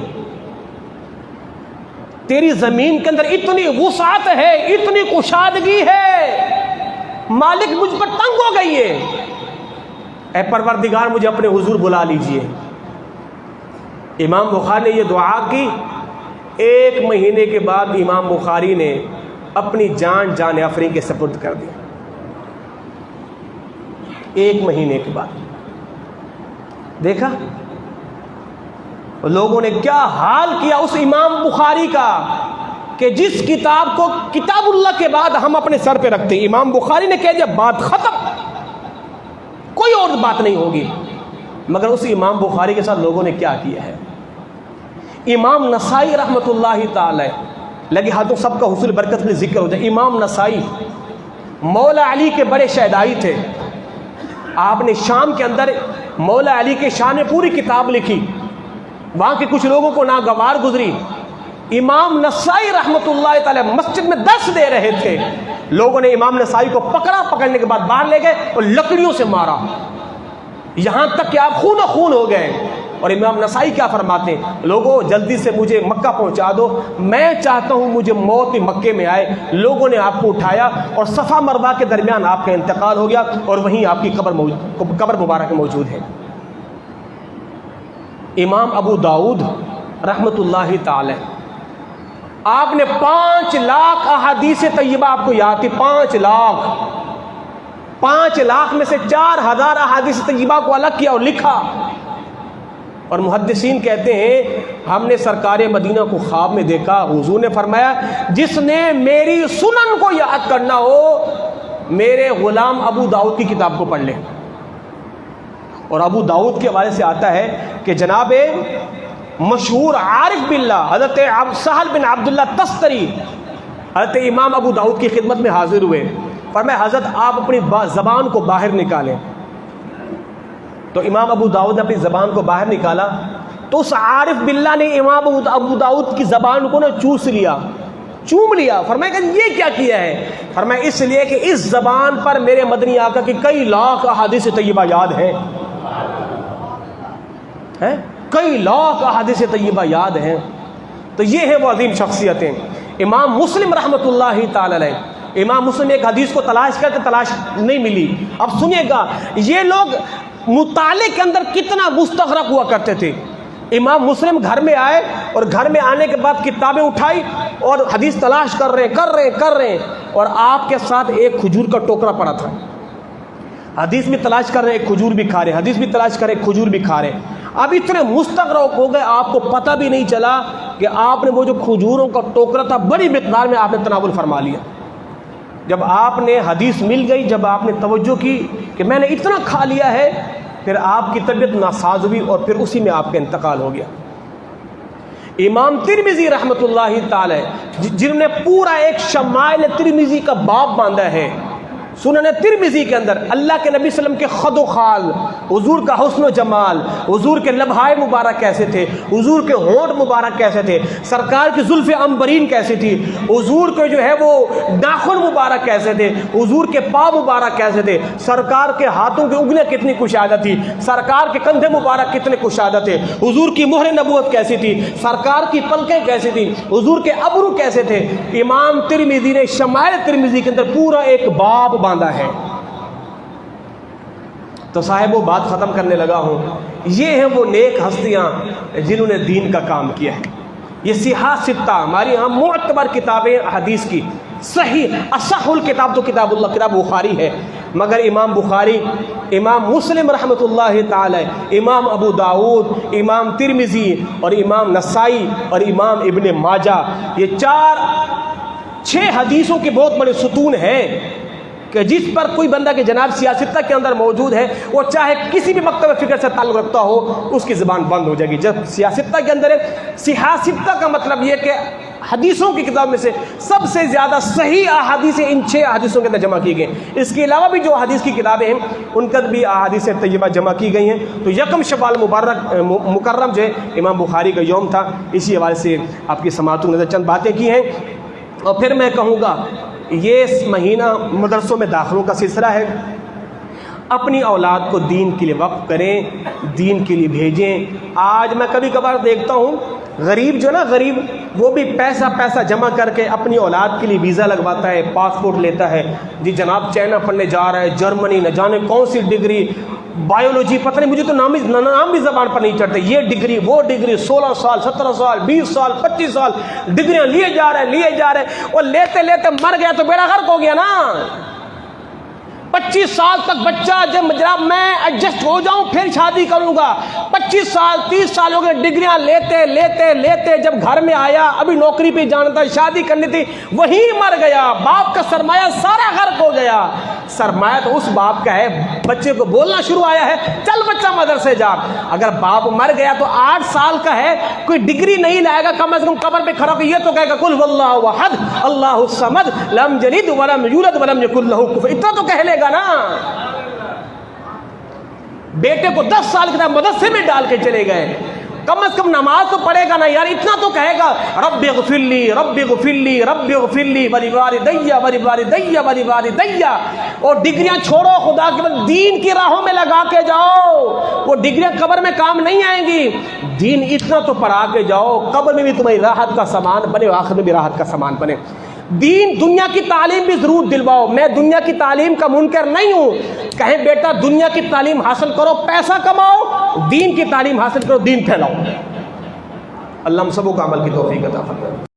تیری زمین کے اندر اتنی وسعت ہے، اتنی کشادگی ہے، مالک مجھ پر تنگ ہو گئی ہے، اے پروردگار مجھے اپنے حضور بلا لیجئے۔ امام بخاری نے یہ دعا کی، 1 مہینے کے بعد امام بخاری نے اپنی جان آفرین کے سپرد کر دی۔ 1 مہینے کے بعد دیکھا لوگوں نے کیا حال کیا اس امام بخاری کا، کہ جس کتاب کو کتاب اللہ کے بعد ہم اپنے سر پہ رکھتے ہیں، امام بخاری نے کہہ دیا بات ختم، کوئی اور بات نہیں ہوگی۔ مگر اس امام بخاری کے ساتھ لوگوں نے کیا کیا ہے۔ امام نسائی رحمۃ اللہ تعالی، لگے ہاتھوں سب کا حصول برکت میں ذکر ہو جائے، امام نسائی مولا علی کے بڑے شہدائی تھے۔ آپ نے شام کے اندر مولا علی کے شان میں پوری کتاب لکھی، وہاں کے کچھ لوگوں کو ناگوار گزری۔ امام نسائی رحمۃ اللہ تعالی مسجد میں درس دے رہے تھے، لوگوں نے امام نسائی کو پکڑنے کے بعد باہر لے گئے اور لکڑیوں سے مارا، یہاں تک کہ آپ خون و خون ہو گئے۔ اور امام نسائی کیا فرماتے ہیں، لوگوں جلدی سے مجھے مکہ پہنچا دو، میں چاہتا ہوں مجھے موت بھی مکے میں آئے۔ لوگوں نے آپ کو اٹھایا اور صفا مروہ کے درمیان آپ کا انتقال ہو گیا، اور وہیں آپ کی قبر مبارک موجود ہے۔ امام ابو داؤد رحمۃ اللہ تعالی، آپ نے 5 لاکھ احادیث طیبہ آپ کو یاد تھی، 5 لاکھ میں سے 4000 احادیث طیبہ کو الگ کیا اور لکھا۔ اور محدثین کہتے ہیں ہم نے سرکار مدینہ کو خواب میں دیکھا، حضور نے فرمایا جس نے میری سنن کو یاد کرنا ہو میرے غلام ابو داؤد کی کتاب کو پڑھ لے۔ اور ابو داؤد کے حوالے سے آتا ہے کہ جناب مشہور عارف باللہ حضرت سہل بن عبداللہ تستری حضرت امام ابو داؤد کی خدمت میں حاضر ہوئے، فرمایا حضرت آپ اپنی زبان کو باہر نکالیں۔ تو امام ابو داؤد نے اپنی زبان کو باہر نکالا، تو اس عارف باللہ نے امام ابو داؤد کی زبان کو چوم لیا، فرمایا کہ یہ کیا کیا ہے؟ فرمایا اس لیے کہ اس زبان پر میرے مدنی آقا کی کئی لاکھ احادیث طیبہ یاد ہیں، کئی لاکھ احادیث طیبہ یاد ہیں۔ تو یہ ہے وہ عظیم شخصیتیں۔ امام مسلم رحمۃ اللہ تعالی علیہ امام مسلم ایک حدیث کو تلاش کرتے تلاش نہیں ملی. اب سنیے گا یہ لوگ مطالعے کے اندر کتنا مستغرق ہوا کرتے تھے. امام مسلم گھر میں آئے اور گھر میں آنے کے بعد کتابیں اٹھائی اور حدیث تلاش کر رہے ہیں اور آپ کے ساتھ ایک کھجور کا ٹوکرا پڑا تھا. حدیث بھی تلاش کر رہے ہیں، کھجور بھی کھا رہے، حدیث بھی تلاش کر رہے ہیں، کھجور بھی کھا رہے. اب اتنے مستغرق ہو گئے آپ کو پتہ بھی نہیں چلا کہ آپ نے وہ جو کھجوروں کا ٹوکرا تھا بڑی مقدار میں آپ نے تناول فرما لیا. جب آپ نے حدیث مل گئی، جب آپ نے توجہ کی کہ میں نے اتنا کھا لیا ہے، پھر آپ کی طبیعت ناساز ہوئی اور پھر اسی میں آپ کا انتقال ہو گیا. امام ترمذی رحمۃ اللہ تعالی جنہوں نے پورا ایک شمائل ترمذی کا باب باندھا ہے، سنن ترمذی کے اندر اللہ کے نبی صلی اللہ علیہ وسلم کے خد و خال، حضور کا حسن و جمال، حضور کے لبھائے مبارک کیسے تھے، حضور کے ہونٹ مبارک کیسے تھے، سرکار کی زلف عنبرین کیسی تھی، حضور کے جو ہے وہ ناخن مبارک کیسے تھے، حضور کے پاؤں مبارک کیسے تھے، سرکار کے ہاتھوں کی انگلیاں کتنی کشادہ تھی، سرکار کے کندھے مبارک کتنے کشادہ تھے، حضور کی مہر نبوت کیسی تھی، سرکار کی پلکیں کیسی تھی، حضور کے ابرو کیسے تھے. امام ترمذی نے شمائل ترمذی کے اندر پورا ایک باب باندھا ہے. تو صاحب وہ بات ختم کرنے لگا ہوں. یہ ہیں وہ نیک ہستیاں جنہوں نے دین کا کام کیا ہے. یہ صحاح ستہ ہماری یہاں معتبر کتابیں حدیث کی، صحیح اصح الکتاب تو کتاب اللہ، کتاب بخاری ہے، مگر امام بخاری، امام مسلم رحمۃ اللہ تعالی، امام ابو داؤد، امام ترمذی اور امام نسائی اور امام ابن ماجہ، یہ 4-6 حدیثوں کے بہت بڑے ستون ہیں کہ جس پر کوئی بندہ کہ جناب سیاستہ کے اندر موجود ہے، وہ چاہے کسی بھی مکتب فکر سے تعلق رکھتا ہو، اس کی زبان بند ہو جائے گی. جب سیاستہ کے اندر ہے، سیاستہ کا مطلب یہ کہ حدیثوں کی کتاب میں سے سب سے زیادہ صحیح احادیث ان 6 احادیثوں کے اندر جمع کی گئی. اس کے علاوہ بھی جو حدیث کی کتابیں ہیں ان کا بھی احادیث طیبہ جمع کی گئی ہیں. تو یکم شوال مکرم جو ہے امام بخاری کا یوم تھا، اسی حوالے سے آپ کی سماعتوں نظر چند باتیں کی ہیں. اور پھر میں کہوں گا یہ مہینہ مدرسوں میں داخلوں کا سلسلہ ہے. اپنی اولاد کو دین کے لیے وقف کریں، دین کے لیے بھیجیں. آج میں کبھی کبھار دیکھتا ہوں غریب جو نا غریب، وہ بھی پیسہ جمع کر کے اپنی اولاد کے لیے ویزا لگواتا ہے، پاسپورٹ لیتا ہے. جی جناب چائنا پڑھنے جا رہا ہے، جرمنی، نہ جانے کون سی ڈگری، بایولوجی، پتہ نہیں، مجھے تو نام بھی زبان پر نہیں چڑھتے. یہ ڈگری وہ ڈگری، 16 سال 17 سال 20 سال 25 سال ڈگریاں لیے جا رہے ہیں. اور لیتے لیتے مر گیا تو بیڑا غرق ہو گیا نا. 25 سال تک بچہ جناب میں ایڈجسٹ ہو جاؤں پھر شادی کروں گا. 25 سال 30 سال ہو گئے ڈگریاں لیتے جب گھر میں آیا، ابھی نوکری پہ جانا تھا، شادی کرنی تھی، وہیں مر گیا. باپ کا سرمایہ سارا غرق ہو گیا. سرمایہ تو اس باپ کا ہے، بچے کو بولنا شروع آیا ہے، چل بچہ مدرسے جا. اگر باپ مر گیا تو 8 سال کا ہے، کوئی ڈگری نہیں لائے گا، کم از کم قبر پہ کھڑا ہو کے یہ تو کہے گا قل واللہ احد اللہ الصمد لم یلد ولم یولد ولم یکن لہ کفوا، اتنا تو کہہ لے گا نا. بیٹے کو 10 سال کے بعد مدرسے میں ڈال کے چلے گئے، کم از کم نماز تو پڑھے گا نا یار، اتنا تو کہے گا رب اغفر لی رب اغفر لی رب اغفر لی ولوالدی ولوالدی ولوالدی. اور ڈگریاں چھوڑو، خدا کے بعد دین کی راہوں میں لگا کے جاؤ. وہ ڈگریاں قبر میں کام نہیں آئیں گی. دین اتنا تو پڑھا کے جاؤ، قبر میں بھی تمہاری راحت کا سامان بنے، آخر میں بھی راحت کا سامان بنے. دین دنیا کی تعلیم بھی ضرور دلواؤ. میں دنیا کی تعلیم کا منکر نہیں ہوں، کہیں بیٹا دنیا کی تعلیم حاصل کرو، پیسہ کماؤ، دین کی تعلیم حاصل کرو، دین پھیلاؤ. اللہ ہم سبوں کو عمل کی توفیق عطا فرمائے.